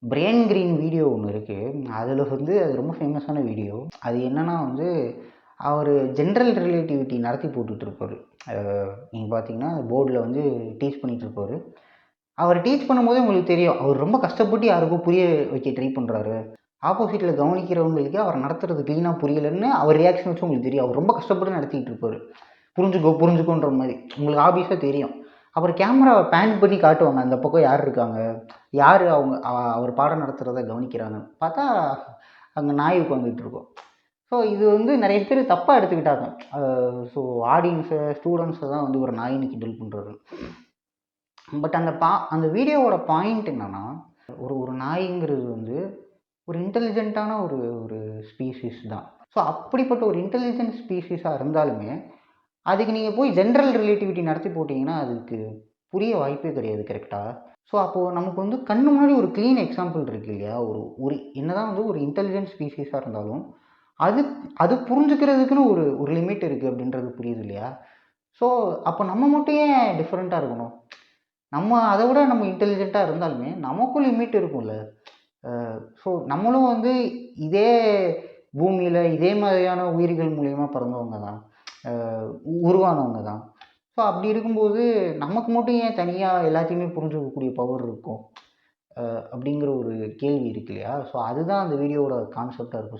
Brian green video ஒன்று இருக்குது. அதில் வந்து அது ரொம்ப ஃபேமஸான வீடியோ. அது என்னென்னா வந்து அவர் ஜென்ரல் ரிலேட்டிவிட்டி நடத்தி போட்டுட்ருப்பார். நீங்கள் பார்த்தீங்கன்னா போர்டில் வந்து டீச் பண்ணிகிட்ருப்பார். அவர் டீச் பண்ணும்போதே உங்களுக்கு தெரியும், அவர் ரொம்ப கஷ்டப்பட்டு யாருக்கும் புரிய வைக்க ட்ரை பண்ணுறாரு. ஆப்போசிட்டில் கவனிக்கிறவங்களுக்கு அவர் நடத்துறது க்ளீனாக புரியலைன்னு அவர் ரியாக்ஷன் வச்சு உங்களுக்கு தெரியும். அவர் ரொம்ப கஷ்டப்பட்டு நடத்திட்டு இருப்பார். புரிஞ்சுக்கோ புரிஞ்சுக்கோன்ற மாதிரி உங்களுக்கு ஆப்வியஸாக தெரியும். அப்புறம் கேமராவை பேன் பண்ணி காட்டுவாங்க, அந்த பக்கம் யார் இருக்காங்க, யார் அவங்க அவர் பாடம் நடத்துகிறத கவனிக்கிறாங்கன்னு பார்த்தா அங்கே நாய் உட்காந்துட்டு இருக்கோம். ஸோ இது வந்து நிறைய பேர் தப்பாக எடுத்துக்கிட்டாங்க. ஸோ ஆடியன்ஸை ஸ்டூடெண்ட்ஸை தான் வந்து ஒரு நாயின்னு கிண்டல் பண்ணுறது. பட் அந்த வீடியோவோட பாயிண்ட் என்னென்னா, ஒரு நாய்ங்கிறது வந்து ஒரு இன்டெலிஜென்ட்டான ஒரு ஒரு ஸ்பீஷீஸ் தான். ஸோ அப்படிப்பட்ட ஒரு இன்டெலிஜென்ட் ஸ்பீஷீஸாக இருந்தாலுமே அதுக்கு நீங்கள் போய் ஜென்ரல் ரிலேட்டிவிட்டி நடத்தி போட்டிங்கன்னா அதுக்கு புரிய வாய்ப்பே கிடையாது. கரெக்டாக? ஸோ அப்போது நமக்கு வந்து கண்ணு முன்னாடி ஒரு க்ளீன் எக்ஸாம்பிள் இருக்குது இல்லையா? ஒரு ஒரு என்னதான் வந்து ஒரு இன்டெலிஜென்ட் ஸ்பீஷீஸாக இருந்தாலும் அது அது புரிஞ்சுக்கிறதுக்குன்னு ஒரு ஒரு லிமிட் இருக்குது அப்படின்றது புரியுது இல்லையா? ஸோ அப்போ நம்ம மட்டும் ஏன் டிஃப்ரெண்ட்டாக இருக்கணும்? நம்ம அதை விட நம்ம இன்டெலிஜென்ட்டாக இருந்தாலுமே நமக்கும் லிமிட் இருக்கும்ல. ஸோ நம்மளும் வந்து இதே பூமியில் இதே மாதிரியான உயிர்கள் மூலிமா பிறந்தவங்க தான், உருவானவங்க தான். ஸோ அப்படி இருக்கும்போது நமக்கு மட்டும் ஏன் தனியாக எல்லாத்தையுமே புரிஞ்சுக்கக்கூடிய பவர் இருக்கும் அப்படிங்கிற ஒரு கேள்வி இருக்கு இல்லையா? ஸோ அதுதான் அந்த வீடியோவோட கான்செப்டாக இருக்கும்.